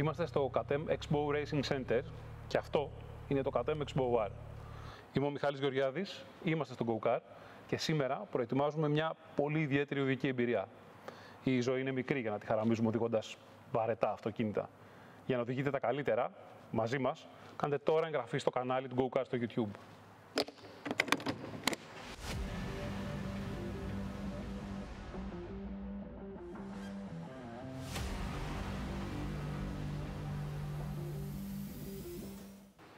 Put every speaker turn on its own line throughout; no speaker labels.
Είμαστε στο KTM Expo Racing Center και αυτό είναι το KTM Expo R. Είμαι ο Μιχάλης Γεωργιάδης, είμαστε στο Go Car και σήμερα προετοιμάζουμε μια πολύ ιδιαίτερη οδική εμπειρία. Η ζωή είναι μικρή για να τη χαραμίζουμε οδηγώντας βαρετά αυτοκίνητα. Για να οδηγείτε τα καλύτερα μαζί μας, κάντε τώρα εγγραφή στο κανάλι του Go Car στο YouTube.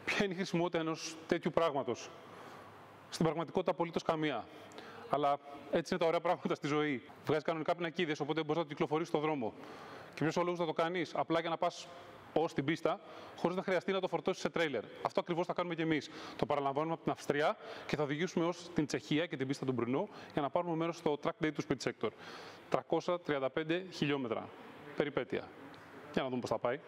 Ποια είναι η χρησιμότητα ενός τέτοιου πράγματος? Στην πραγματικότητα απολύτως καμία. Αλλά έτσι είναι τα ωραία πράγματα στη ζωή. Βγάζει κανονικά πινακίδες, οπότε μπορείς να το κυκλοφορείς στον δρόμο. Και ποιος ο λόγος να το κάνεις? Απλά για να πας ως την πίστα, χωρίς να χρειαστεί να το φορτώσεις σε τρέιλερ. Αυτό ακριβώς θα κάνουμε και εμείς. Το παραλαμβάνουμε από την Αυστρία και θα οδηγήσουμε ως την Τσεχία και την πίστα του Μπρουνό για να πάρουμε μέρος στο track day του Speed Sector. 335 χιλιόμετρα. Περιπέτεια. Για να δούμε πώς θα πάει.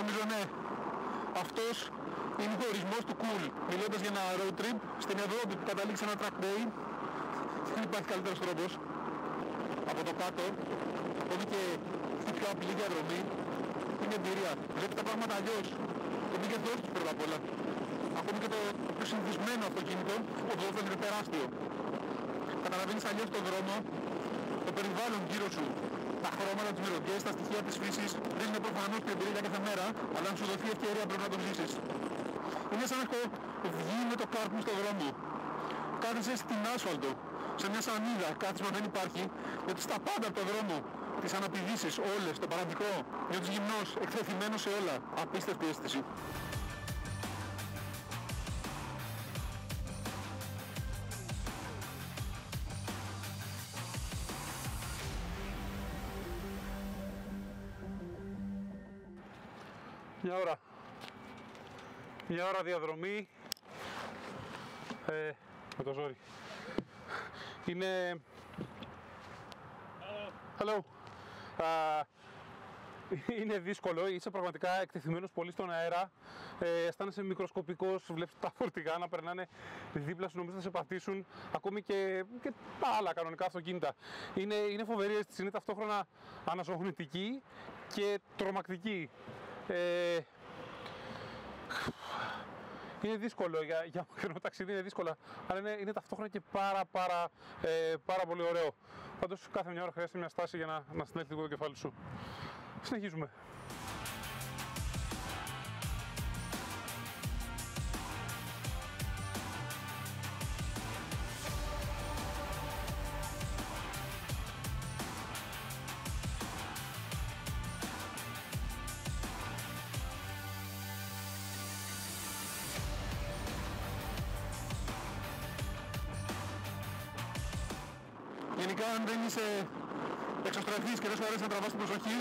Νομίζω ναι, αυτός είναι ο ορισμός του cool. Μιλώντας για ένα road trip στην Ευρώπη που καταλήξει ένα track day, δεν υπάρχει καλύτερος τρόπος. Από το κάτω, ακόμη και στη πιο απλή διαδρομή, είναι εμπειρία. Βλέπει τα πράγματα αλλιώς. Το μέγεθός τους πρώτα απ' όλα. Ακόμη και το πιο συνηθισμένο αυτοκίνητο, το φαίνεται τεράστιο. Καταλαβαίνεις αλλιώς τον δρόμο, το περιβάλλον γύρω σου, τα χρώματα, τις μυρωδιές, τα στοιχεία της φύσης. Δεν είναι προφανώς την εμπειρία κάθε μέρα, αλλά αν σου δοθεί ευκαιρία πρέπει να το ζήσεις. Είναι σαν να έχω βγει με το κάρτ μου στον δρόμο. Κάθεσαι στην άσφαλτο, σε μια σανίδα, κάθισμα δεν υπάρχει, γιατί στα πάντα από τον δρόμο, τις αναπηδήσεις όλες, το παραδικό, νιώθεις γυμνός, εκθεθειμένος σε όλα. Απίστευτη αίσθηση.
Μια ώρα διαδρομή με το ζόρι. Είναι... Hello. Είναι δύσκολο, είσαι πραγματικά εκτεθειμένος πολύ στον αέρα, αισθάνεσαι μικροσκοπικός, βλέπεις τα φορτηγά να περνάνε δίπλα σου, νομίζω θα σε πατήσουν, ακόμη και τα άλλα κανονικά αυτοκίνητα. Είναι φοβερή αίσθηση, είναι ταυτόχρονα αναζωογονητική και τρομακτική. Είναι δύσκολο, για μακρινό ταξίδι είναι δύσκολο, αλλά είναι ταυτόχρονα και πάρα πολύ ωραίο. Πάντως κάθε μια ώρα χρειάζεται μια στάση για να συνέλθει λίγο το κεφάλι σου. Συνεχίζουμε.
Γενικά, αν δεν είσαι εξωστρεφής και δεν σου αρέσει να τραβάς την προσοχή,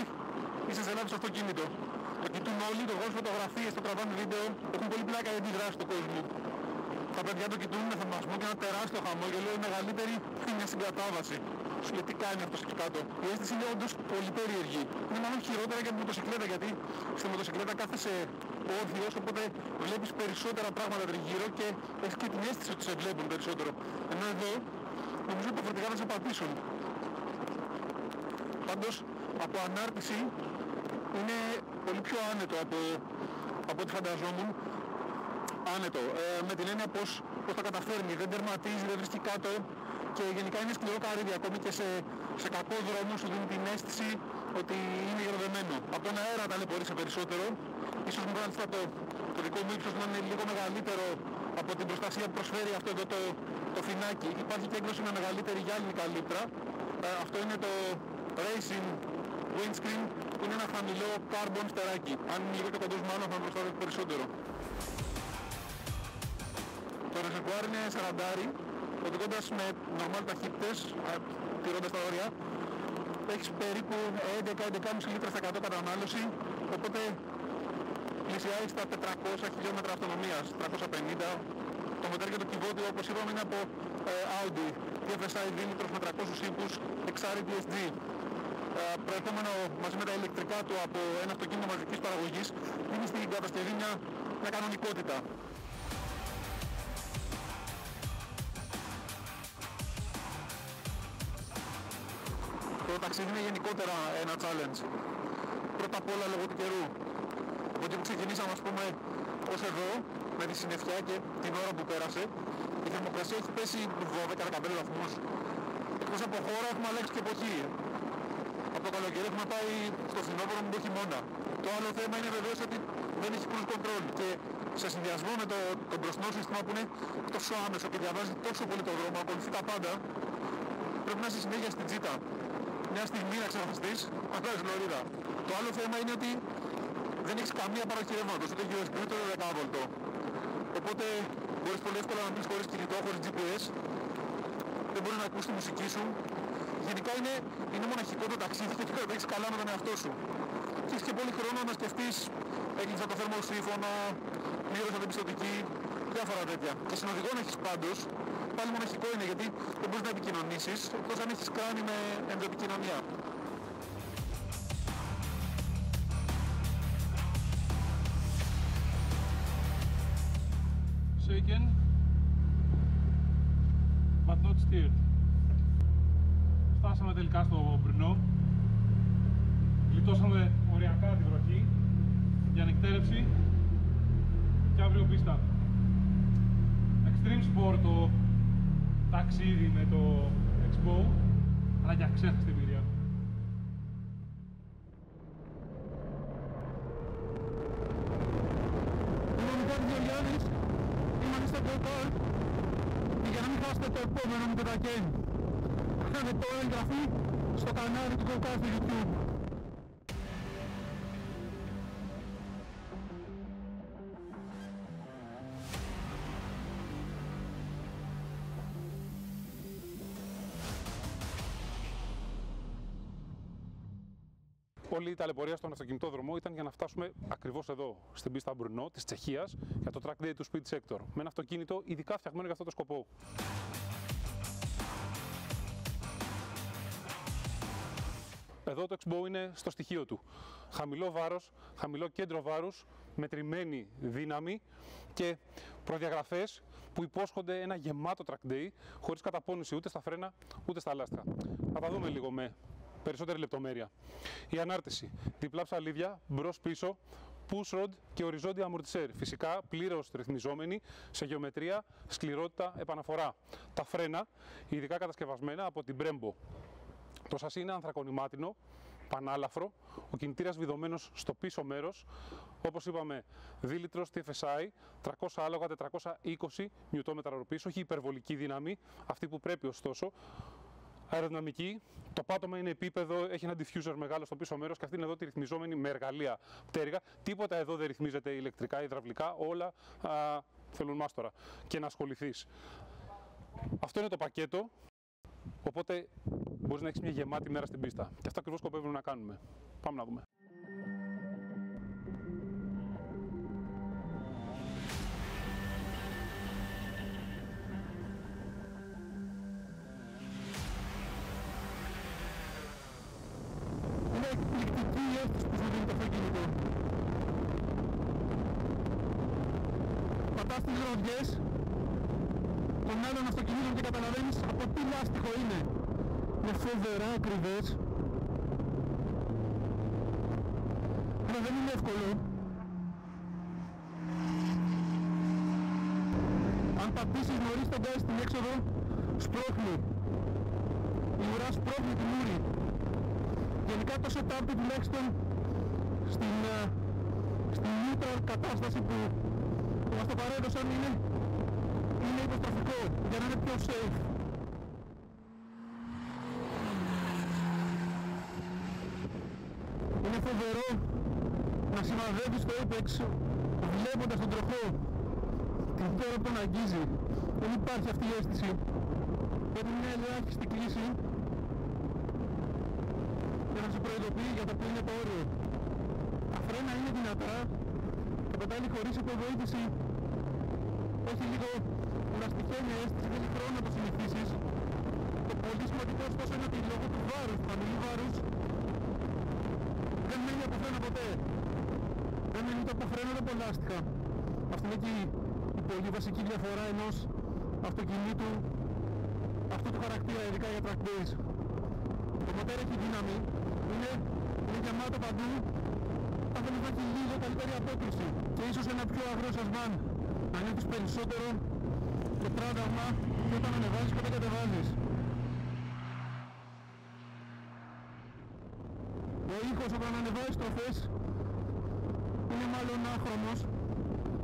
είσαι σε λάθος αυτοκίνητο. Το κοιτούν όλοι, το βγάζουν φωτογραφίες, το τραβάνε βίντεο, έχουν πολύ πλάκα για τη δράση του κόσμου. Τα παιδιά το κοιτούν με θαυμασμό και ένα τεράστιο χαμόγελο, η μεγαλύτερη είναι μια συγκατάβαση. Σου λέει τι κάνει αυτός εκεί κάτω. Η αίσθηση είναι όντως πολύ περίεργη. Είναι μάλλον χειρότερα για τη μοτοσυκλέτα, γιατί στη μοτοσυκλέτα κάθεσαι όρθιος, οπότε βλέπεις περισσότερα πράγματα τριγύρω και έχεις και την αίσθηση ότι σε βλέπουν περισσότερο. Ενώ εδώ νομίζω ότι τα φορτηγά θα σε πατήσουν. Πάντως από ανάρτηση είναι πολύ πιο άνετο από ό,τι φανταζόμουν. Άνετο, με την έννοια πως τα καταφέρνει, δεν τερματίζει, δεν βρίσκει κάτω και γενικά είναι σκληρό καρύδι, ακόμη και σε κακό δρόμο σου δίνει την αίσθηση ότι είναι γεροδεμένο. Από τον αέρα ταλαιπωρείσαι περισσότερο, ίσως μάλιστα το δικό μου ύψος να είναι λίγο μεγαλύτερο από την προστασία που προσφέρει αυτό εδώ το φινάκι. Υπάρχει και έκδοση με μεγαλύτερη γυάλινη καλύπτρα. Αυτό είναι το Racing Windscreen, που είναι ένα χαμηλό carbon στεράκι. Αν είναι λίγο και κοντός μάλλον θα προστατεύει περισσότερο. Το ρεζερβουάρ είναι 40, οδηγώντας με normal ταχύτητες, τηρώντας τα όρια. Έχεις περίπου 11-11,5 λίτρα στα 100 κατανάλωση, οπότε πλησιάζει στα 400 χιλιόμετρα αυτονομίας, 350. Το μοτέρ και το κυβότιο, όπως είπαμε, είναι από Audi. TFSI 2 λίτρος με 300 ύπους, XR DSG. Προερχόμενο μαζί με τα ηλεκτρικά του από ένα αυτοκίνητο μαζικής παραγωγής, είναι στην κατασκευή μια μια κανονικότητα. Το ταξίδι είναι γενικότερα ένα challenge. Πρώτα απ' όλα λόγω του καιρού. Από εκεί που ξεκινήσαμε, ας πούμε, ως εδώ, με τη συννεφιά και την ώρα που πέρασε, η θερμοκρασία έχει πέσει 12-15 βαθμούς. Εκτός από χώρα έχουμε αλλάξει και εποχή. Από το καλοκαίρι έχουμε πάει στο φθινόπωρο με το χειμώνα. Το άλλο θέμα είναι βεβαίως ότι δεν έχει cruise control και σε συνδυασμό με το μπροστινό σύστημα που είναι τόσο άμεσο και διαβάζει τόσο πολύ το δρόμο, ακολουθεί τα πάντα, πρέπει να είσαι συνέχεια στην τζίτα. Μια στιγμή να ξεχαστείς, να κάνεις λωρίδα. Το άλλο θέμα είναι ότι δεν έχεις καμία παροχή ρεύματος, ούτε USB ούτε 12V. Οπότε μπορείς πολύ εύκολα να μπεις χωρίς κινητό, χωρίς GPS, δεν μπορεί να ακούσει τη μουσική σου. Γενικά είναι μοναχικό το ταξίδι και το έχεις καλά με τον εαυτό σου. Και έχεις και πολύ χρόνο να σκεφτείς, έκλεισα το θερμοσύφωνο, πλήρωσα την πιστωτική, διάφορα τέτοια. Και συνοδηγό να έχεις πάντως, πάλι μοναχικό είναι γιατί δεν μπορείς να επικοινωνήσεις, εκτός αν έχεις κάνει με ενδοεπικοινωνία.
Shaken, but not steered. Φτάσαμε τελικά στο Brno. Γλιτώσαμε οριακά τη βροχή για ανεκτέρευση και αύριο πίστα. Extreme sport το ταξίδι με το Expo, αλλά για ξέχαστη εμπειρία.
Και για να μην χάσετε το επόμενο μου πετακέν, κάντε το εγγραφή στο κανάλι του GoCar στο YouTube.
Όλη η ταλαιπωρία στον αυτοκινητόδρομο ήταν για να φτάσουμε ακριβώς εδώ, στην πίστα Brno της Τσεχίας, για το track day του Speed Sector, με ένα αυτοκίνητο ειδικά φτιαγμένο για αυτό το σκοπό. Εδώ το Expo είναι στο στοιχείο του. Χαμηλό βάρος, χαμηλό κέντρο βάρους, μετρημένη δύναμη και προδιαγραφές που υπόσχονται ένα γεμάτο track day, χωρίς καταπώνηση ούτε στα φρένα ούτε στα λάστιχα. Θα τα δούμε λίγο με περισσότερη λεπτομέρεια. Η ανάρτηση, διπλά ψαλίδια, μπρος-πίσω, push rod και οριζόντια αμορτισέρ. Φυσικά πλήρως ρυθμιζόμενη σε γεωμετρία, σκληρότητα, επαναφορά. Τα φρένα, ειδικά κατασκευασμένα από την Brembo. Το σασί είναι ανθρακονημάτινο, πανάλαφρο, ο κινητήρας βιδωμένος στο πίσω μέρος. Όπως είπαμε, δίλητρος TFSI, 300 άλογα, 420 Nm πίσω, όχι υπερβολική δύναμη, αυτή που πρέπει ωστόσο. Αεροδυναμική, το πάτωμα είναι επίπεδο, έχει ένα diffuser μεγάλο στο πίσω μέρος και αυτή είναι εδώ τη ρυθμιζόμενη με εργαλεία πτέρυγα. Τίποτα εδώ δεν ρυθμίζεται ηλεκτρικά, υδραυλικά, όλα θέλουν μάστορα και να ασχοληθείς. Αυτό είναι το πακέτο, οπότε μπορείς να έχεις μια γεμάτη μέρα στην πίστα. Και αυτό ακριβώς σκοπεύουμε να κάνουμε. Πάμε να δούμε.
Είναι εκπληκτική η αίσθηση που σου δίνει το αυτοκίνητο. Πατάς τις ροδιές των άλλων αυτοκινήτων και καταλαβαίνεις από τι λάστιχο είναι. Είναι φοβερά ακριβές. Αλλά δεν είναι εύκολο. Αν πατήσεις νωρίς τον γκάζι στην έξοδο, σπρώχνει. Η ουρά σπρώχνει την ούρη. Γενικά το setup του τουλάχιστον στην neutral κατάσταση που μας το παρέδωσαν είναι υποστροφικό για να είναι πιο safe. Είναι φοβερό να σημαδεύεις το Apex βλέποντας τον τροχό την ώρα που τον αγγίζει. Δεν υπάρχει αυτή η αίσθηση. Πρέπει μια ελάχιστη κλίση για να σου προειδοποιεί για το που είναι το όριο. Τα φρένα είναι δυνατά, το πετάλι χωρίς υποβοήθηση έχει λίγο κουραστικένια αίσθηση, δεν έχει χρόνο να το συνηθίσεις. Το πολύ σημαντικό ωστόσο είναι ότι λόγω του βάρους, του χαμηλού βάρους, δεν μένει από φρένα ποτέ. Δεν μένει το από φρένα ούτε από λάστιχα. Αυτή είναι και η πολύ βασική διαφορά ενός αυτοκινήτου αυτού του χαρακτήρα, ειδικά για track days. Το μοτέρ έχει δύναμη, είναι γεμάτο παντού, θα θέλει να έχει λίγο καλύτερη απόκριση και ίσως ένα πιο αγρό σας βαν, να νιώθεις περισσότερο το τράβαγμα και όταν ανεβάζεις και όταν κατεβάζεις. Ο ήχος όταν ανεβάζεις στροφές είναι μάλλον άχρωμος,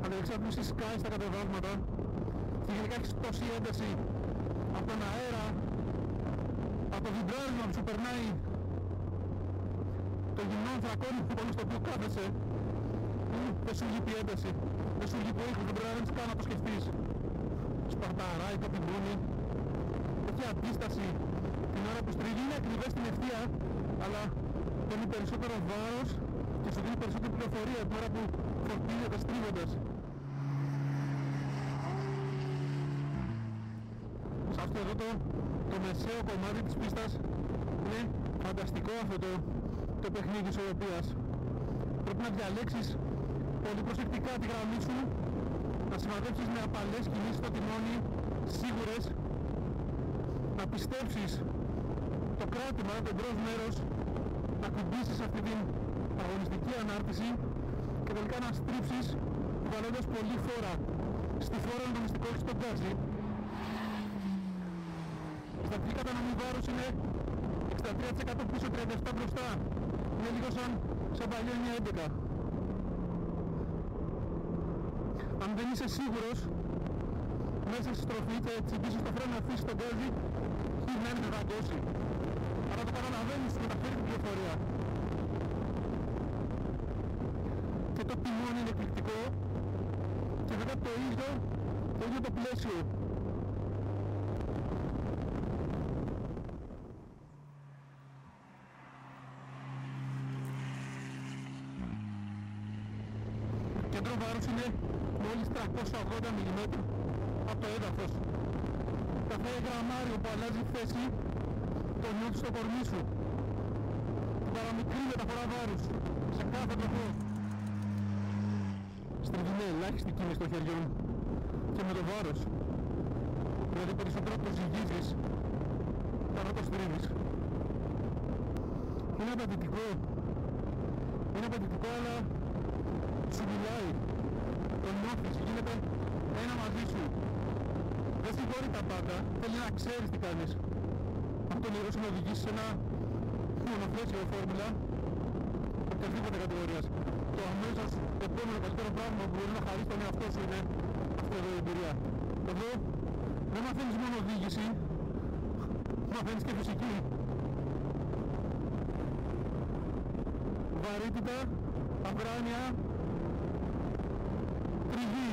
ανεξάρτητος σκάει στα κατεβάσματα και γενικά έχεις τόση ένταση από τον αέρα, από το βιμπράρισμα που σου περνάει το γυμνό ανθρακόνι πάνω στο οποίο κάθεσαι. Δεν σου λείπει ένταση, δεν σου λείπει ο ήχος, δεν πρέπει να καν να το σκεφτείς. Σπαρταράει το τιμόνι, έχει αντίσταση την ώρα που στρίγει, είναι ακριβές στην ευθεία, αλλά παίρνει περισσότερο βάρος και σου δίνει περισσότερη πληροφορία την ώρα που φορτίζεται στρίβοντας. Σε αυτό εδώ το μεσαίο κομμάτι της πίστας είναι φανταστικό αυτό το παιχνίδι ισορροπίας. Πρέπει να διαλέξεις πολύ προσεκτικά τη γραμμή σου, να συμμετέψεις με απαλές κινήσεις στο τιμόνι, σίγουρες, να πιστέψεις το κράτημα, το μπρος μέρος, να κουμπίσεις αυτή την αγωνιστική ανάρτηση και τελικά να στρίψεις βαλώντας πολύ φόρα. Στη φόρα να το μυστικό έχεις τον γκάζι. Η στατική κατανομή βάρους είναι 63% πίσω, 37% μπροστά. Είναι λίγο σαν παλιό 9-11. Αν δεν είσαι σίγουρος μέσα στη στροφή και τσιμπήσεις το φρένο να αφήσεις τον γκάζι, γυρνάει να δαγκώσει. Αλλά το καταλαβαίνεις, μεταφέρει την πληροφορία. Και το τιμόνι είναι εκπληκτικό και βέβαια το ίδιο το πλαίσιο. Το κέντρο βάρους είναι μόλις 380 mm από το έδαφος. Κάθε γραμμάριο που αλλάζει θέση το νιώθεις στο κορμί σου. Την παραμικρή μεταφορά βάρους σε κάθε τροχό. Στριβή με ελάχιστη κίνηση των χεριών και με το βάρος. Δηλαδή περισσότερο το ζυγίζεις παρά το στρίβεις. Είναι απαιτητικό. Είναι απαιτητικό, αλλά σου μιλάει. Το νιώθεις, γίνεται ένα μαζί σου. Δεν συγχωρεί τα πάντα, θέλει να ξέρεις τι κάνεις. Αυτό λίγο σου να οδηγήσει σε ένα μονοθέσιο φόρμουλα οποιασδήποτε κατηγορίας. Το αμέσως επόμενο καλύτερο πράγμα που μπορεί να χαρίσει τον εαυτό σου είναι αυτή εδώ η εμπειρία. Εδώ δεν μαθαίνεις μόνο οδήγηση, μαθαίνεις και φυσική. Βαρύτητα, αδράνεια, τριβή.